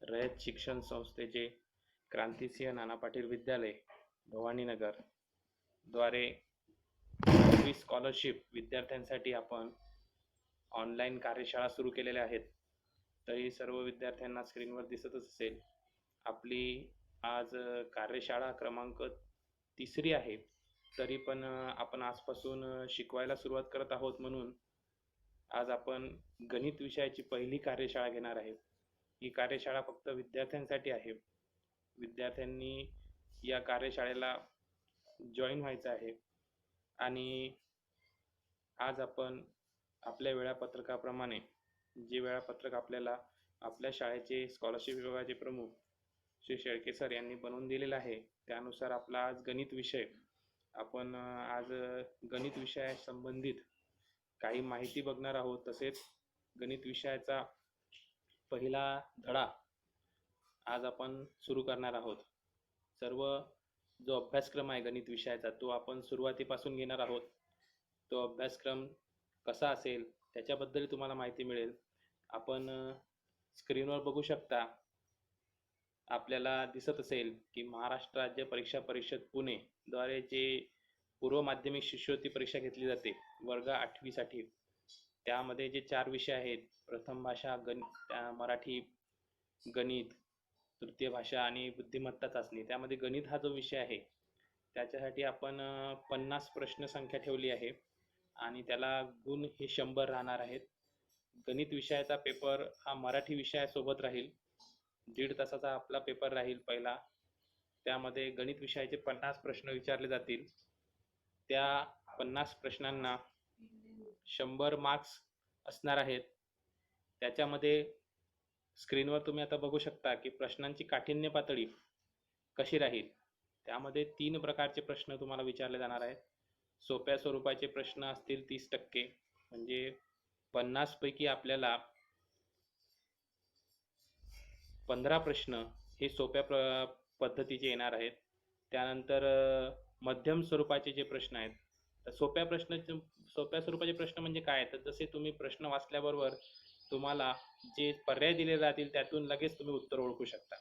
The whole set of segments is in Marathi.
रयत शिक्षण संस्थेचे क्रांतिसिंह नाना पाटील विद्यालय भवानीनगर द्वारे 10वी स्कॉलरशिप विद्यार्थ्यांसाठी आपण ऑनलाईन कार्यशाळा सुरू केलेल्या आहेत. तरी सर्व विद्यार्थ्यांना स्क्रीनवर दिसतच असेल आपली आज कार्यशाळा क्रमांक 3री आहे. तरी पण आपण आजपासून शिकवायला सुरुवात करत आहोत, म्हणून आज आपण गणित विषयाची पहिली कार्यशाळा घेणार आहे. ही कार्यशाळा फक्त विद्यार्थ्यांसाठी आहे. विद्यार्थ्यांनी या कार्यशाळेला जॉईन व्हायचं आहे आणि आज आपण आपल्या वेळापत्रकाप्रमाणे जे वेळापत्रक आपल्याला आपल्या शाळेचे स्कॉलरशिप विभागाचे प्रमुख श्री शेळके सर यांनी बनवून दिलेलं आहे, त्यानुसार आपला आज गणित विषय आपण आज गणित विषयासंबंधित काही माहिती बघणार आहोत. तसेच गणित विषयाचा पहिला धडा आज आपण सुरू करणार आहोत. सर्व जो अभ्यासक्रम आहे गणित विषयाचा तो आपण सुरुवातीपासून घेणार आहोत. तो अभ्यासक्रम कसा असेल त्याच्याबद्दल तुम्हाला माहिती मिळेल. आपण स्क्रीनवर बघू शकता, आपल्याला दिसत असेल की महाराष्ट्र राज्य परीक्षा परिषद पुणे द्वारे जे पूर्व माध्यमिक शिष्यवृत्ती परीक्षा घेतली जाते वर्ग 8वी साठी, त्यामध्ये जे 4 विषय आहेत, प्रथम भाषा, मराठी, गणित, तृतीय भाषा आणि बुद्धिमत्ता चाचणी, त्यामध्ये गणित हा जो विषय आहे त्याच्यासाठी आपण 50 प्रश्न संख्या ठेवली आहे आणि त्याला गुण हे 100 राहणार आहेत. गणित विषयाचा पेपर हा मराठी विषयासोबत राहील. 1.5 तासाचा आपला पेपर राहील पहिला. त्यामध्ये गणित विषयाचे 50 प्रश्न विचारले जातील. त्या 50 प्रश्नांना 100 मार्क्स असणार आहेत. त्याच्यामध्ये स्क्रीनवर तुम्ही आता बघू शकता की प्रश्नांची काठिण्य पातळी कशी राहील. त्यामध्ये 3 प्रकारचे प्रश्न तुम्हाला विचारले जाणार आहेत. सोप्या स्वरूपाचे प्रश्न असतील 30%, म्हणजे 50 पैकी आपल्याला 15 प्रश्न हे सोप्या पद्धतीचे येणार आहेत. त्यानंतर मध्यम स्वरूपाचे जे प्रश्न आहेत, तर सोप्या स्वरूपाचे प्रश्न म्हणजे काय, तर जसे तुम्ही प्रश्न वाचल्याबरोबर तुम्हाला जे पर्याय दिले जातील त्यातून लगेच तुम्ही उत्तर ओळखू शकता.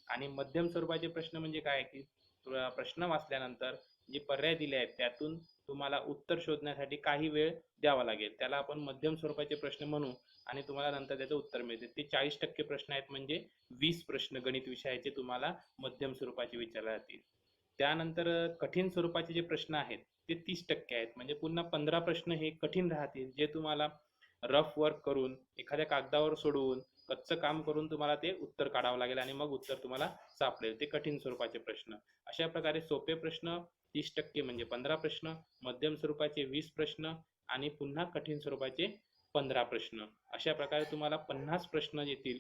आणि मध्यम स्वरूपाचे प्रश्न म्हणजे काय की प्रश्न वाचल्यानंतर जे पर्याय दिले आहेत त्यातून तुम्हाला उत्तर शोधण्यासाठी काही वेळ द्यावा लागेल, त्याला आपण मध्यम स्वरूपाचे प्रश्न म्हणू आणि तुम्हाला नंतर त्याचं उत्तर मिळते. ते 40% प्रश्न आहेत, म्हणजे 20 प्रश्न गणित विषयाचे तुम्हाला मध्यम स्वरूपाचे विचारले जातील. त्यानंतर कठीण स्वरूपाचे जे प्रश्न आहेत ते 30% आहेत, म्हणजे पुन्हा 15 प्रश्न हे कठीण राहतील, जे तुम्हाला रफ वर्क करून एखाद्या कागदावर सोडवून कच्चं काम करून तुम्हाला ते उत्तर काढावं लागेल आणि मग उत्तर तुम्हाला सापडेल. ते कठीण स्वरूपाचे प्रश्न. अशा प्रकारे सोपे प्रश्न 30% म्हणजे 15 प्रश्न, मध्यम स्वरूपाचे 20 प्रश्न आणि पुन्हा कठीण स्वरूपाचे 15 प्रश्न. अशा प्रकारे तुम्हाला 50 प्रश्न येतील,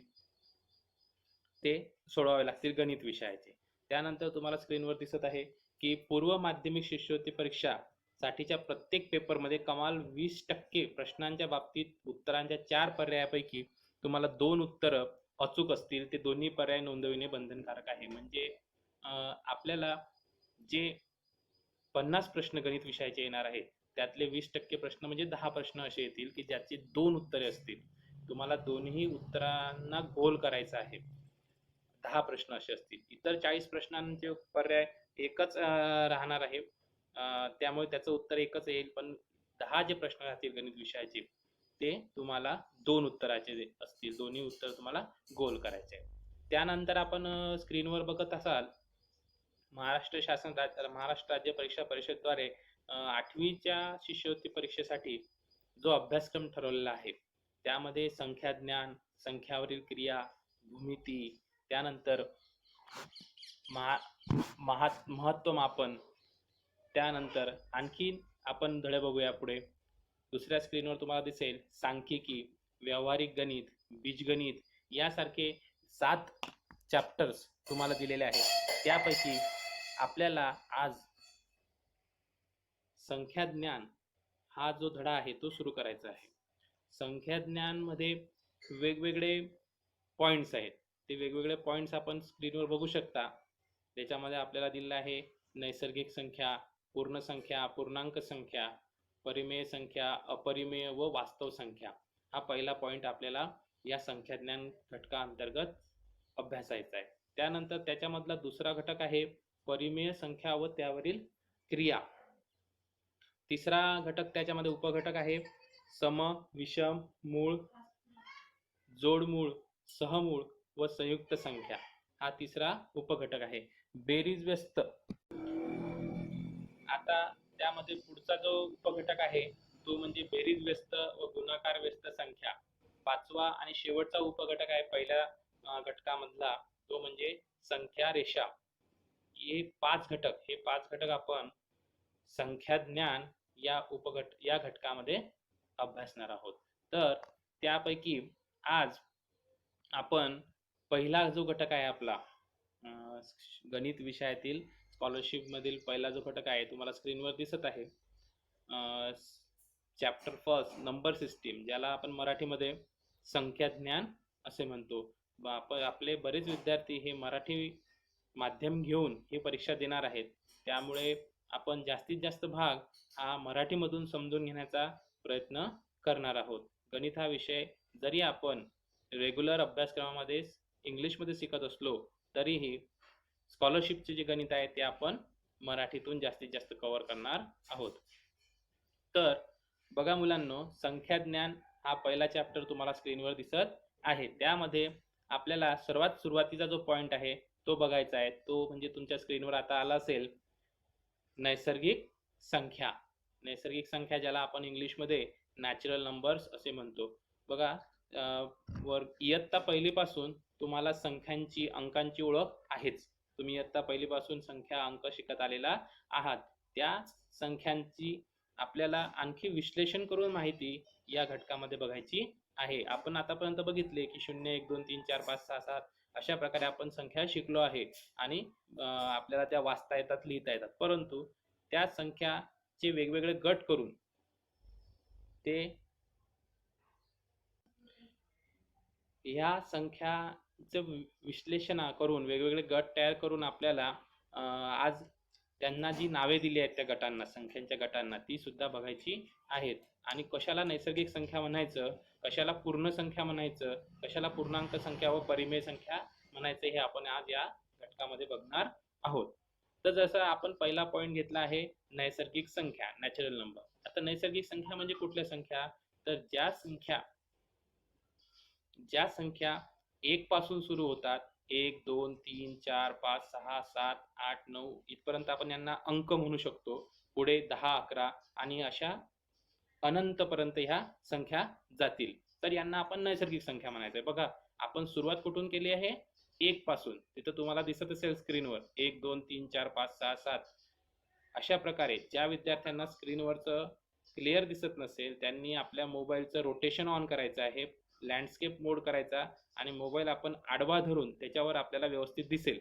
ते सोडवावे लागतील गणित विषयाचे. त्यानंतर तुम्हाला स्क्रीनवर दिसत आहे की पूर्व माध्यमिक शिष्यवृत्ती परीक्षा साठीच्या प्रत्येक पेपरमध्ये कमाल 20% प्रश्नांच्या बाबतीत उत्तरांच्या 4 पर्यायापैकी तुम्हाला 2 उत्तरं अचूक असतील. ते दोन्ही पर्याय नोंदविणे बंधनकारक आहे. म्हणजे आपल्याला जे 50 प्रश्न गणित विषयाचे येणार आहेत त्यातले 20% प्रश्न म्हणजे 10 प्रश्न असे येतील की ज्याची 2 उत्तरे असतील. तुम्हाला दोन्ही उत्तरांना गोल करायचं आहे. 10 प्रश्न असे असतील. इतर 40 प्रश्नांचे पर्याय एकच राहणार आहे, त्यामुळे त्याचं उत्तर एकच येईल. पण 10 जे प्रश्न राहतील गणित विषयाचे ते तुम्हाला 2 उत्तराचे असतील. दोन्ही उत्तर तुम्हाला गोल करायचे आहे. त्यानंतर आपण स्क्रीनवर बघत असाल, महाराष्ट्र राज्य परीक्षा परिषदद्वारे 8वीच्या शिष्यवृत्ती परीक्षेसाठी जो अभ्यासक्रम ठरवलेला आहे त्यामध्ये संख्याज्ञान, संख्यावरील क्रिया, भूमिती, त्यानंतर महत्त्वमापन, त्यानंतर आणखी आपण धडे बघूया पुढे. दुसऱ्या स्क्रीनवर तुम्हाला दिसेल सांख्यिकी, व्यावहारिक गणित, बीजगणित यासारखे 7 चॅप्टर्स तुम्हाला दिलेले आहेत. त्यापैकी आपल्याला आज संख्याज्ञान हा जो धडा आहे तो सुरू करायचा आहे. संख्याज्ञान मध्ये वेगवेगळे पॉइंट्स आहेत. ते वेगवेगळे पॉइंट्स आपण स्क्रीनवर बघू शकता. त्याच्यामध्ये आपल्याला दिलेलं आहे नैसर्गिक संख्या, पूर्ण संख्या, पूर्णांक संख्या, परिमेय संख्या, अपरिमेय व वास्तव संख्या. हा पहिला पॉइंट आपल्याला या संख्याज्ञान घटका अंतर्गत अभ्यासायचा आहे. त्यानंतर त्याच्यामधला दुसरा घटक आहे परिमेय संख्या व त्यावरील क्रिया. तिसरा घटक त्याच्यामध्ये उपघटक आहे सम, विषम, मूळ, जोडमूळ, सहमूळ व संयुक्त संख्या. हा तिसरा उपघटक आहे. बेरीज व्यस्त. आता त्यामध्ये पुढचा जो उपघटक आहे तो म्हणजे बेरीज व्यस्त व गुणाकार व्यस्त संख्या. पाचवा आणि शेवटचा उपघटक आहे पहिल्या घटकामधला तो म्हणजे संख्या रेषा. हे पाच घटक आपण संख्या ज्ञान या घटकामध्ये अभ्यासणार आहोत. तर त्यापैकी आज आपण पहिला जो घटक आहे आपला गणित विषयातील स्कॉलरशिप मधील पहिला जो घटक आहे तुम्हाला स्क्रीनवर दिसत आहे, चॅप्टर फर्स्ट नंबर सिस्टीम, ज्याला आपण मराठीमध्ये संख्या ज्ञान असे म्हणतो. आपले बरेच विद्यार्थी हे मराठी माध्यम घेऊन ही परीक्षा देणार आहेत, त्यामुळे आपण जास्तीत जास्त भाग हा मराठीमधून समजून घेण्याचा प्रयत्न करणार आहोत. गणित हा विषय जरी आपण रेग्युलर अभ्यासक्रमामध्ये इंग्लिशमध्ये शिकत असलो तरीही स्कॉलरशिपचे जे गणित आहे ते आपण मराठीतून जास्तीत जास्त कव्हर करणार आहोत. तर बघा मुलांनो, संख्या ज्ञान हा पहिला चॅप्टर तुम्हाला स्क्रीनवर दिसत आहे. त्यामध्ये आपल्याला सर्वात सुरुवातीचा जो पॉइंट आहे तो बघायचा आहे, तो म्हणजे तुमच्या स्क्रीनवर आता आला असेल, नैसर्गिक संख्या. नैसर्गिक संख्या ज्याला आपण इंग्लिशमध्ये नॅचरल नंबर्स असे म्हणतो. बघा इयत्ता पहिलीपासून तुम्हाला संख्यांची अंकांची ओळख आहेच. तुम्ही इयत्ता पहिलीपासून संख्या अंक शिकत आलेला आहात. त्या संख्यांची आपल्याला आणखी विश्लेषण करून माहिती या घटकामध्ये बघायची आहे. आपण आतापर्यंत बघितले की 0 1 2 3 4 5 6 7 अशा प्रकारे आपण संख्या शिकलो आहे आणि आपल्याला त्या वाचता येतात, लिहिता येतात. परंतु त्या संख्याचे वेगवेगळे गट करून ते ह्या संख्याचं विश्लेषण करून वेगवेगळे गट तयार करून आपल्याला आज त्यांना जी नावे दिली आहेत त्या गटांना, संख्यांच्या गटांना, ती सुद्धा बघायची आहेत. आणि कशाला नैसर्गिक संख्या म्हणायचं, कशाला पूर्ण संख्या म्हणायचं, कशाला पूर्णांक संख्या व परिमेय संख्या म्हणायचं, हे आपण आज या घटकामध्ये बघणार आहोत. तर जसं आपण पहिला पॉइंट घेतला आहे नैसर्गिक संख्या, नॅचरल नंबर. आता नैसर्गिक संख्या म्हणजे कुठल्या संख्या, तर ज्या संख्या 1 पासून सुरू होतात, 1 2 3 4 5 6 7 8 9 इथपर्यंत आपण यांना अंक म्हणू शकतो. पुढे 10 11 आणि अशा अनंतपर्यंत ह्या संख्या जातील, तर यांना आपण नैसर्गिक संख्या म्हणायचं आहे. बघा आपण सुरुवात कुठून केली आहे, 1 पासून. तिथं तुम्हाला दिसत असेल स्क्रीनवर 1 2 3 4 5 6 7. अशा प्रकारे ज्या विद्यार्थ्यांना स्क्रीनवरचं क्लिअर दिसत नसेल त्यांनी आपल्या मोबाईलचं रोटेशन ऑन करायचं आहे, लँडस्केप मोड करायचा आणि मोबाईल आपण आडवा धरून त्याच्यावर आपल्याला व्यवस्थित दिसेल.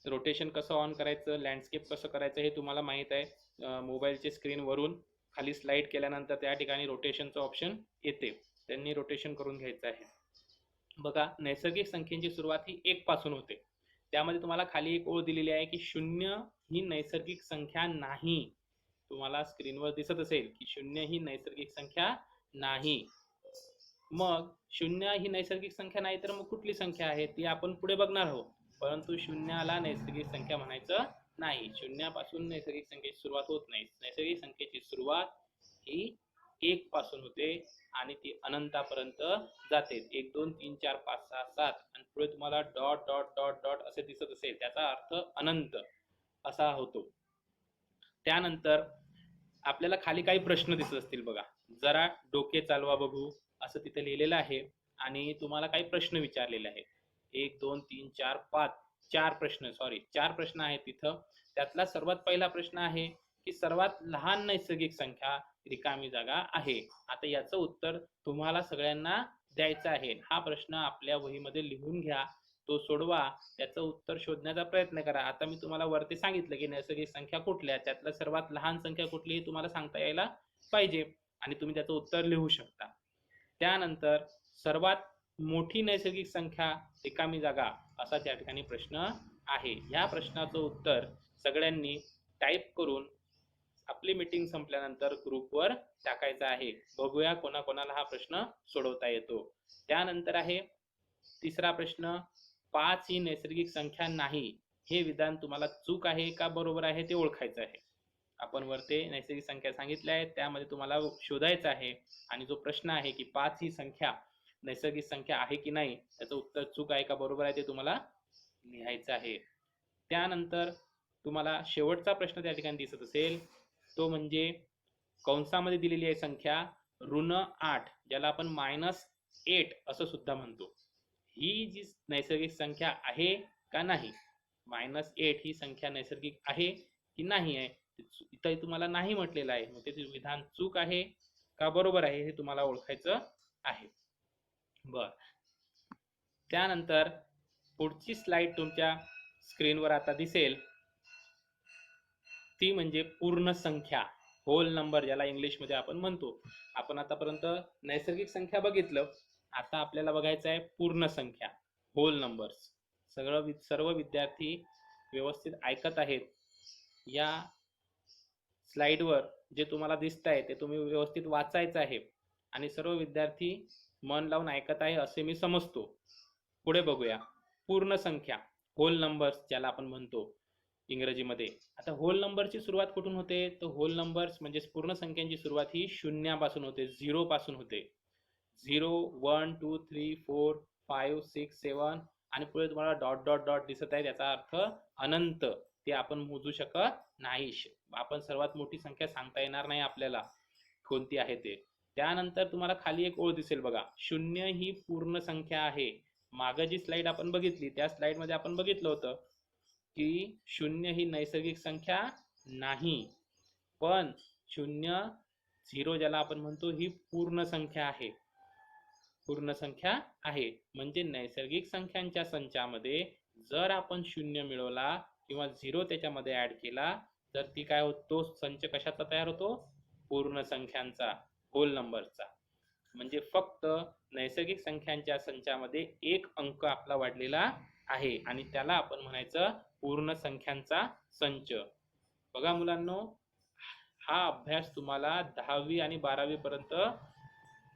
रोटेशन कसं ऑन करायचं, लँडस्केप कसं करायचं हे तुम्हाला माहित आहे. मोबाईलचे स्क्रीनवरून खाली स्लाइड केल्यानंतर त्या ठिकाणी रोटेशनचं ऑप्शन येते, त्यांनी रोटेशन करून घ्यायचं आहे. बघा नैसर्गिक संख्येची सुरुवात ही 1 पासून होते. त्यामध्ये तुम्हाला खाली एक ओळ दिलेली आहे की 0 ही नैसर्गिक संख्या नाही. तुम्हाला स्क्रीनवर दिसत असेल की 0 ही नैसर्गिक संख्या नाही. मग 0 ही नैसर्गिक संख्या नाही तर मग कुठली संख्या आहे ती आपण पुढे बघणार आहोत. परंतु 0ला नैसर्गिक संख्या म्हणायचं नाही. 0 पासून नैसर्गिक संख्येची सुरुवात होत नाही. नैसर्गिक संख्येची सुरुवात ही 1 पासून होते आणि ती अनंतापर्यंत जाते. 1 2 3 4 5 6 7 आणि पुढे तुम्हाला डॉट डॉट डॉट डॉट असे दिसत असेल, त्याचा अर्थ अनंत असा होतो. त्यानंतर आपल्याला खाली काही प्रश्न दिसत असतील, बघा जरा डोके चालवा बघू असं तिथे लिहिलेलं आहे आणि तुम्हाला काही प्रश्न विचारलेले आहेत. 1 2 3 4 5 4 प्रश्न आहेत तिथं. त्यातला सर्वात पहिला प्रश्न आहे की सर्वात लहान नैसर्गिक संख्या रिकामी जागा आहे. आता याचं उत्तर तुम्हाला सगळ्यांना द्यायचं आहे. हा प्रश्न आपल्या वहीमध्ये लिहून घ्या, तो सोडवा, त्याचं उत्तर शोधण्याचा प्रयत्न करा. आता मी तुम्हाला वरती सांगितलं की नैसर्गिक संख्या कुठल्या, त्यातलं सर्वात लहान संख्या कुठली हे तुम्हाला सांगता यायला पाहिजे आणि तुम्ही त्याचं उत्तर लिहू शकता. त्यानंतर सर्वात मोठी नैसर्गिक संख्या रिकामी जागा असा त्या ठिकाणी प्रश्न आहे. या प्रश्नाचं उत्तर सगळ्यांनी टाईप करून आपली मीटिंग संपल्यानंतर ग्रुपवर टाकायचं आहे. बघूया कोणाकोणाला हा प्रश्न सोडवता येतो. त्यानंतर आहे तिसरा प्रश्न, 5 ही नैसर्गिक संख्या नाही हे विधान तुम्हाला चूक आहे का बरोबर आहे ते ओळखायचं आहे. आपण वरते नैसर्गिक संख्या सांगितल्या आहेत, त्यामध्ये तुम्हाला शोधायचं आहे आणि जो प्रश्न आहे की 5 ही संख्या नैसर्गिक संख्या आहे की नाही, त्याचं उत्तर चूक आहे का बरोबर आहे ते तुम्हाला लिहायचं आहे. त्यानंतर तुम्हाला शेवटचा प्रश्न त्या ठिकाणी दिसत असेल, तो म्हणजे कंसामध्ये दिलेली आहे संख्या -8, ज्याला आपण -8 असं सुद्धा म्हणतो. ही जी नैसर्गिक संख्या आहे का नाही, -8 ही संख्या नैसर्गिक आहे की नाही आहे, इथं तुम्हाला नाही म्हटलेलं आहे. मग ते विधान चूक आहे का बरोबर आहे हे तुम्हाला ओळखायचं आहे. बर, त्यानंतर पुढची स्लाइड तुमच्या स्क्रीनवर आता दिसेल, ती म्हणजे पूर्ण संख्या, होल नंबर ज्याला इंग्लिशमध्ये आपण म्हणतो. आपण आतापर्यंत नैसर्गिक संख्या बघितलं, आता आपल्याला बघायचं आहे पूर्ण संख्या, होल नंबर्स. सर्व विद्यार्थी व्यवस्थित ऐकत आहेत. या स्लाइडवर जे तुम्हाला दिसत आहे ते तुम्ही व्यवस्थित वाचायचं आहे आणि सर्व विद्यार्थी मन लावून ऐकत आहे असे मी समजतो. पुढे बघूया, पूर्ण संख्या, होल नंबर्स ज्याला आपण म्हणतो इंग्रजीमध्ये. आता होल नंबरची सुरुवात कुठून होते, तर होल नंबर्स म्हणजे पूर्ण संख्यांची सुरुवात ही शून्यापासून होते, 0 पासून होते. 0, 1, 2, 3, 4, 5, 6, 7 आणि पुढे तुम्हाला डॉट डॉट डॉट दिसत आहे, त्याचा अर्थ अनंत. ते आपण मोजू शकत नाही. आपण सर्वात मोठी संख्या सांगता येणार नाही आपल्याला कोणती आहे ते. त्यानंतर तुम्हाला खाली एक ओळ दिसेल बघा, 0 ही पूर्ण संख्या आहे. मागे जी स्लाइड आपण बघितली त्या स्लाइड मध्ये आपण बघितलं होतं की 0 ही नैसर्गिक संख्या नाही, पण 0, 0 ज्याला आपण म्हणतो ही पूर्ण संख्या आहे. पूर्ण संख्या आहे म्हणजे नैसर्गिक संख्यांच्या संचामध्ये जर आपण 0 मिळवला किंवा 0 त्याच्यामध्ये ऍड केला तर ती काय होतो, संच कशाचा तयार होतो, पूर्ण संख्यांचा, होल नंबरचा. म्हणजे फक्त नैसर्गिक संख्यांच्या संचामध्ये एक अंक आपला वाढलेला आहे आणि त्याला आपण म्हणायचं पूर्ण संख्यांचा संच. बघा मुलांनो, हा अभ्यास तुम्हाला 10वी आणि 12वी पर्यंत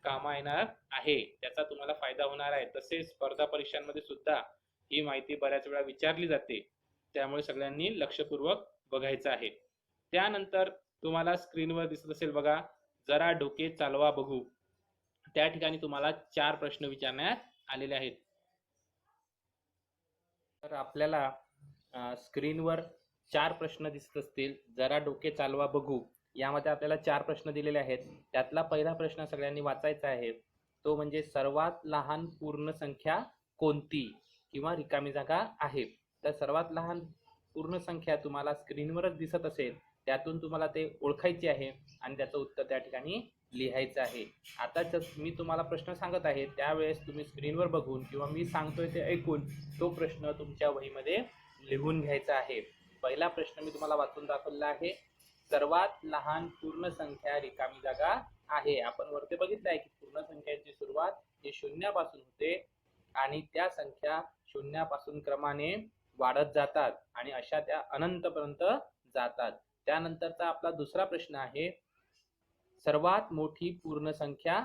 कामा येणार आहे, त्याचा तुम्हाला फायदा होणार आहे. तसेच स्पर्धा परीक्षांमध्ये सुद्धा ही माहिती बऱ्याच वेळा विचारली जाते, त्यामुळे सगळ्यांनी लक्षपूर्वक बघायचं आहे. त्यानंतर तुम्हाला स्क्रीनवर दिसत असेल बघा, जरा डोके चालवा बघू. त्या ठिकाणी तुम्हाला 4 प्रश्न विचारण्यात आलेले आहेत. तर आपल्याला स्क्रीनवर 4 प्रश्न दिसत असतील, जरा डोके चालवा बघू. यामध्ये आपल्याला 4 प्रश्न दिलेले आहेत. त्यातला पहिला प्रश्न सगळ्यांनी वाचायचा आहे, तो म्हणजे सर्वात लहान पूर्ण संख्या कोणती किंवा रिकामी जागा आहे. तर सर्वात लहान पूर्ण संख्या तुम्हाला स्क्रीनवरच दिसत असेल, त्यातून तुम्हाला ते ओळखायचे आहे आणि त्याचं उत्तर त्या ठिकाणी लिहायचं आहे. आता मी तुम्हाला प्रश्न सांगत आहे त्यावेळेस तुम्ही स्क्रीनवर बघून किंवा मी सांगतोय ते ऐकून तो प्रश्न तुमच्या वहीमध्ये लिहून घ्यायचा आहे. पहिला प्रश्न मी तुम्हाला वाचून दाखवला आहे, सर्वात लहान पूर्ण संख्या रिकामी जागा आहे. आपण वरती बघितलं आहे की पूर्ण संख्यांची सुरुवात ही 0 पासून होते आणि त्या संख्या 0 पासून क्रमाने वाढत जातात आणि अशा त्या अनंतपर्यंत जातात. त्यानंतरचा आपला दुसरा प्रश्न आहे, सर्वात मोठी पूर्ण संख्या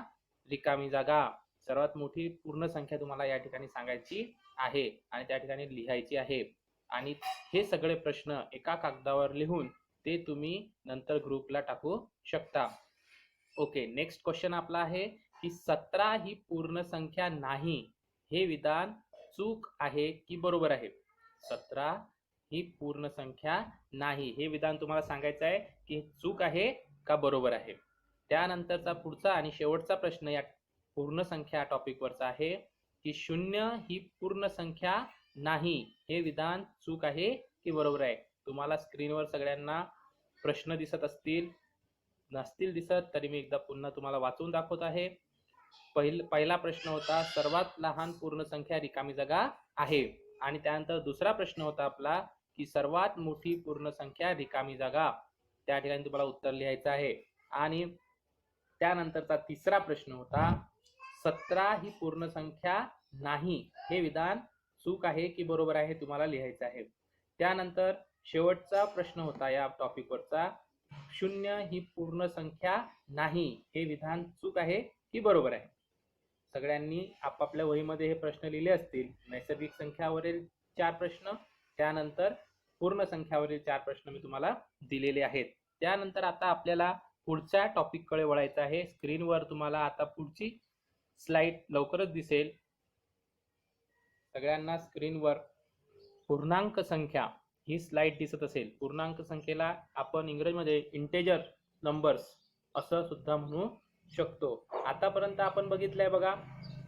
रिकामी जागा. सर्वात मोठी पूर्ण संख्या तुम्हाला या ठिकाणी सांगायची आहे आणि त्या ठिकाणी लिहायची आहे आणि हे सगळे प्रश्न एका कागदावर लिहून ते तुम्ही नंतर ग्रुपला टाकू शकता. ओके, नेक्स्ट क्वेश्चन आपला आहे की 17 ही पूर्ण संख्या नाही हे विधान चूक आहे की बरोबर आहे. 17 ही पूर्ण संख्या नाही हे विधान तुम्हाला सांगायचं आहे की चूक आहे का बरोबर आहे. त्यानंतरचा पुढचा आणि शेवटचा प्रश्न या पूर्ण संख्या टॉपिक वरचा आहे की 0 ही पूर्ण संख्या नाही हे विधान चूक आहे की बरोबर आहे. तुम्हाला स्क्रीनवर सगळ्यांना प्रश्न दिसत असतील, नसतील दिसत तरी मी एकदा पुन्हा तुम्हाला वाचून दाखवत आहे. पहिला प्रश्न होता, सर्वात लहान पूर्ण संख्या रिकामी जागा आहे आणि त्यानंतर दुसरा प्रश्न होता आपला की सर्वात मोठी पूर्ण संख्या रिकामी जागा. त्या ठिकाणी तुम्हाला उत्तर लिहायचं आहे. आणि त्यानंतरचा तिसरा प्रश्न होता, 17 ही पूर्ण संख्या नाही हे विधान चूक आहे की बरोबर आहे तुम्हाला लिहायचं आहे. त्यानंतर शेवटचा प्रश्न होता या टॉपिक वरचा, 0 ही पूर्ण संख्या नाही हे विधान चूक आहे की बरोबर आहे. सगळ्यांनी आपापल्या वहीमध्ये हे प्रश्न लिहिले असतील. नैसर्गिक संख्यावरील 4 प्रश्न, त्यानंतर पूर्ण संख्यावरील 4 प्रश्न मी तुम्हाला दिलेले आहेत. त्यानंतर आता आपल्याला पुढच्या टॉपिककडे वळायचं आहे. स्क्रीनवर तुम्हाला आता पुढची स्लाइड लवकरच दिसेल. सगळ्यांना स्क्रीनवर पूर्णांक संख्या ही स्लाइड दिसत असेल. पूर्णांक संख्येला आपण इंग्रजीमध्ये इंटेजर नंबर्स असं सुद्धा म्हणू शकतो. आतापर्यंत आपण बघितलंय बघा,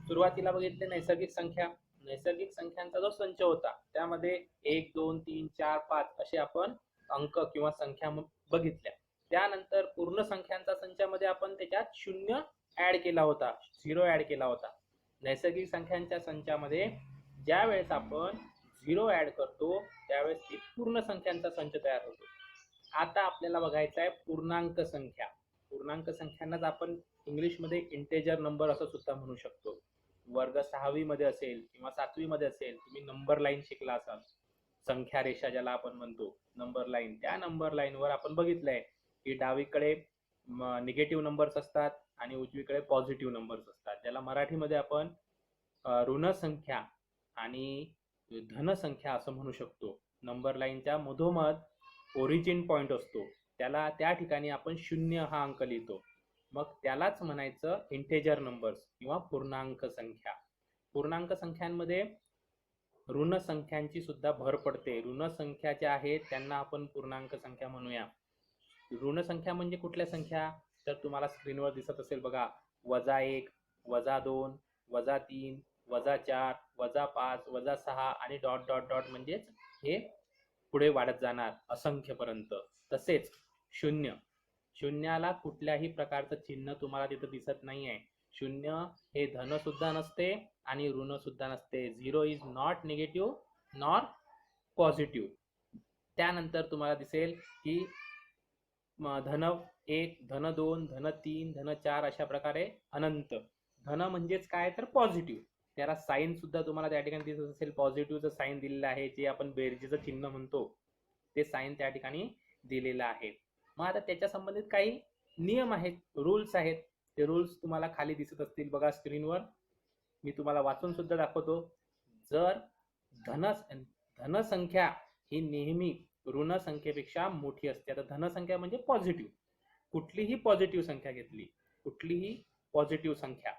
सुरुवातीला बघितले नैसर्गिक संख्या. नैसर्गिक संख्यांचा जो संच होता त्यामध्ये 1 2 3 4 5 असे आपण अंक किंवा संख्या बघितल्या. त्यानंतर पूर्ण संख्यांचा संचामध्ये आपण त्याच्यात 0 ऍड केला होता, 0 ऍड केला होता. नैसर्गिक संख्यांच्या संचामध्ये ज्या वेळेस आपण 0 ऍड करतो त्यावेळेस ती पूर्ण संख्यांचा संच तयार होतो. आता आपल्याला बघायचं आहे पूर्णांक संख्या. पूर्णांक संख्यांनाच आपण इंग्लिशमध्ये इंटेजर नंबर असं सुद्धा म्हणू शकतो. वर्ग 6वी मध्ये असेल किंवा 7वी मध्ये असेल, तुम्ही नंबर लाईन शिकला असाल. संख्या रेषा ज्याला आपण म्हणतो, नंबर लाईन. त्या नंबर लाईनवर आपण बघितलंय की डावीकडे निगेटिव्ह नंबर्स असतात आणि उजवीकडे पॉझिटिव्ह नंबर्स असतात, ज्याला मराठीमध्ये आपण ऋण संख्या आणि धन संख्या असं म्हणू शकतो. नंबर लाईनच्या मधोमध ओरिजिन पॉइंट असतो, त्याला त्या ठिकाणी आपण 0 हा अंक लिहितो. मग त्यालाच म्हणायचं इंटेजर नंबर्स किंवा पूर्णांक संख्या. पूर्णांक संख्यांमध्ये ऋण संख्यांची सुद्धा भर पडते. ऋण संख्या ज्या आहेत त्यांना आपण पूर्णांक संख्या म्हणूया. ऋण संख्या म्हणजे कुठल्या संख्या, तर तुम्हाला स्क्रीनवर दिसत असेल बघा, -1, -2, -3, -4, -5, -6 आणि डॉट डॉट डॉट, म्हणजेच हे पुढे वाढत जाणार असंख्यपर्यंत. तसेच 0, शून्याला कुठल्याही प्रकारचं चिन्ह तुम्हाला तिथं दिसत नाही आहे. 0 हे धन सुद्धा नसते आणि ऋण सुद्धा नसते. 0 is not negative nor positive. त्यानंतर तुम्हाला दिसेल की धन 1, धन 2, धन 3, धन 4 अशा प्रकारे अनंत. धन म्हणजेच काय, तर पॉझिटिव्ह. त्याला साईन सुद्धा तुम्हाला त्या ठिकाणी दिसत असेल. पॉझिटिव्हचं साईन दिलेलं आहे, जे आपण बेरजेचं चिन्ह म्हणतो ते साईन त्या ठिकाणी दिलेलं आहे. मग आता त्याच्या संबंधित काही नियम आहेत, रूल्स आहेत. ते रूल्स तुम्हाला खाली दिसत असतील बघा स्क्रीनवर. मी तुम्हाला वाचून सुद्धा दाखवतो. जर धनसंख्या ही नेहमी ऋण संख्येपेक्षा मोठी असते. आता धनसंख्या म्हणजे पॉझिटिव्ह. कुठलीही पॉझिटिव्ह संख्या घेतली, कुठलीही पॉझिटिव्ह संख्या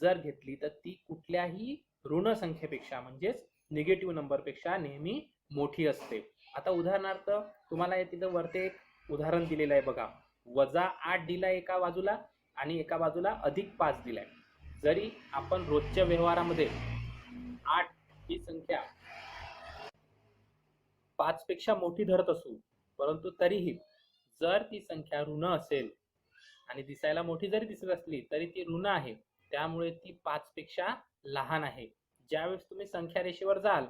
जर घेतली तर ती कुठल्याही ऋण संख्येपेक्षा म्हणजेच निगेटिव्ह नंबरपेक्षा नेहमी मोठी असते. आता उदाहरणार्थ तुम्हाला तिथं वरती एक उदाहरण दिलेलं आहे बघा. -8 दिलाय एका बाजूला आणि एका बाजूला +5 दिलाय. जरी आपण रोजच्या व्यवहारामध्ये 8 ही संख्या 5 पेक्षा मोठी धरत असू, परंतु तरीही जर ती संख्या ऋण असेल आणि दिसायला मोठी जरी दिसत असली तरी ती ऋण आहे, त्यामुळे ती 5 पेक्षा लहान आहे. ज्यावेळेस तुम्ही संख्या रेषेवर जाल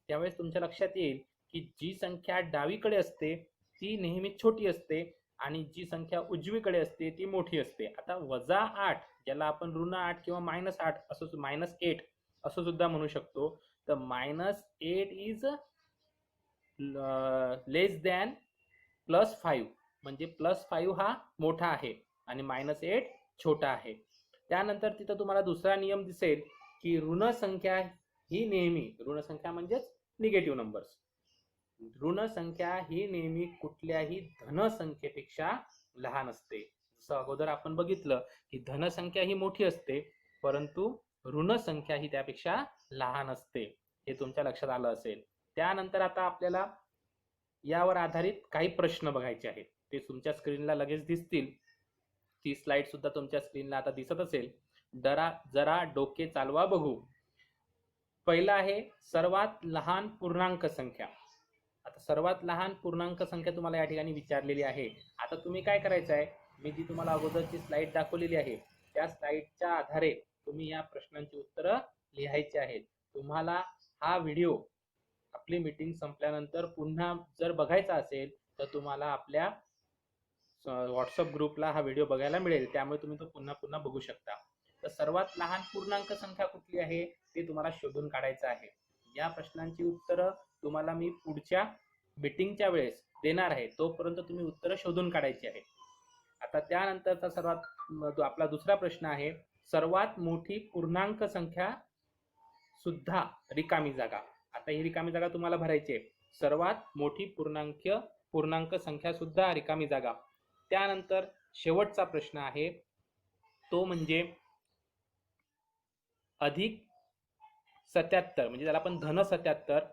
त्यावेळेस तुमच्या लक्षात येईल की जी संख्या डावीकडे असते ती नेहमी छोटी असते आणि जी संख्या उजवीकडे असते ती मोठी असते. आता -8 ज्याला आपण ऋण 8 किंवा -8 असं -8 असं सुद्धा म्हणू शकतो. तर -8 इज लेस दॅन +5, म्हणजे +5 हा मोठा आहे आणि -8 छोटा आहे. त्यानंतर तिथं तुम्हाला दुसरा नियम दिसेल की ऋण संख्या ही नेहमी, ऋण संख्या म्हणजेच निगेटिव्ह नंबर्स, ऋण संख्या ही नेहमी कुठल्याही धन संख्येपेक्षा लहान असते. जसं अगोदर आपण बघितलं की धनसंख्या ही मोठी असते परंतु ऋण संख्या ही त्यापेक्षा लहान असते. हे तुमच्या लक्षात आलं असेल. त्यानंतर आता आपल्याला यावर आधारित काही प्रश्न बघायचे आहेत. ते तुमच्या स्क्रीनला लगेच दिसतील. ती स्लाइड सुद्धा तुमच्या स्क्रीनला आता दिसत असेल. जरा डोके चालवा बघू. पहिला आहे सर्वात लहान पूर्णांक संख्या. आता सर्वात लहान पूर्णांक संख्या तुम्हाला या ठिकाणी विचारलेली आहे. आता तुम्ही काय करायचं आहे, मी जी तुम्हाला अगोदरची स्लाइड दाखवलेली आहे त्या स्लाइडच्या आधारे तुम्ही या प्रश्नांची उत्तरं लिहायची आहेत. तुम्हाला हा व्हिडिओ आपली मीटिंग संपल्यानंतर पुन्हा जर बघायचा असेल तर तुम्हाला आपल्या व्हॉट्सअप ग्रुपला हा व्हिडिओ बघायला मिळेल, त्यामुळे तुम्ही तो पुन्हा पुन्हा बघू शकता. तर सर्वात लहान पूर्णांक संख्या कुठली आहे ते तुम्हाला शोधून काढायचं आहे. या प्रश्नांची उत्तरं तुम्हाला मी पुढच्या मीटिंगच्या वेळेस देणार आहे, तोपर्यंत तुम्ही उत्तरं शोधून काढायची आहे. आता त्यानंतरचा सर्वात तो आपला दुसरा प्रश्न आहे, सर्वात मोठी पूर्णांक संख्या सुद्धा रिकामी जागा. आता ही रिकामी जागा तुम्हाला भरायची आहे. सर्वात मोठी पूर्णांक संख्या सुद्धा रिकामी जागा. त्यानंतर शेवटचा प्रश्न आहे तो म्हणजे अधिक 77 म्हणजे त्याला आपण धन 77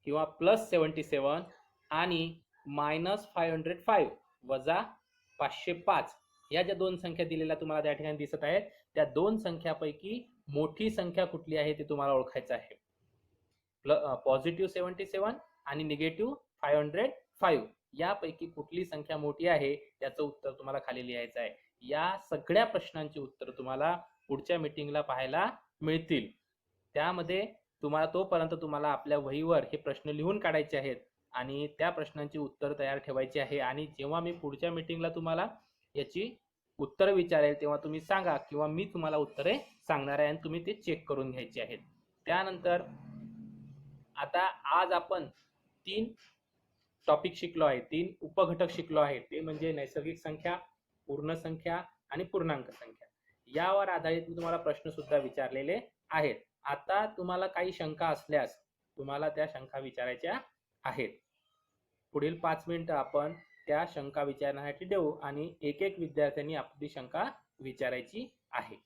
किंवा प्लस 77 आणि -505 वजा 505 या ज्या दोन संख्या दिलेल्या तुम्हाला त्या ठिकाणी दिसत आहेत, त्या दोन संख्यापैकी मोठी संख्या कुठली आहे ते तुम्हाला ओळखायचं आहे. पॉझिटिव्ह 77 आणि निगेटिव्ह 505 यापैकी कुठली संख्या मोठी आहे याचं उत्तर तुम्हाला खाली लिहायचं आहे. या सगळ्या प्रश्नांची उत्तर तुम्हाला पुढच्या मीटिंगला पाहायला मिळतील. त्यामध्ये तोपर्यंत तुम्हाला आपल्या वहीवर हे प्रश्न लिहून काढायचे आहेत आणि त्या प्रश्नांची उत्तर तयार ठेवायची आहे. आणि जेव्हा मी पुढच्या मीटिंगला तुम्हाला याची उत्तर विचारेल तेव्हा तुम्ही सांगा किंवा मी तुम्हाला उत्तरे सांगणार आहे आणि तुम्ही ते चेक करून घ्यायची आहेत. त्यानंतर आता आज आपण 3 टॉपिक शिकलो आहे, 3 उपघटक शिकलो आहे. ते म्हणजे नैसर्गिक संख्या, पूर्ण संख्या आणि पूर्णांक संख्या. यावर आधारित मी तुम्हाला प्रश्न सुद्धा विचारलेले आहेत. आता तुम्हाला काही शंका असल्यास तुम्हाला त्या शंका विचारायच्या आहेत. पुढील 5 मिनिटं आपण त्या शंका विचारण्यासाठी देऊ आणि एक विद्यार्थ्यांनी आपली शंका विचारायची आहे.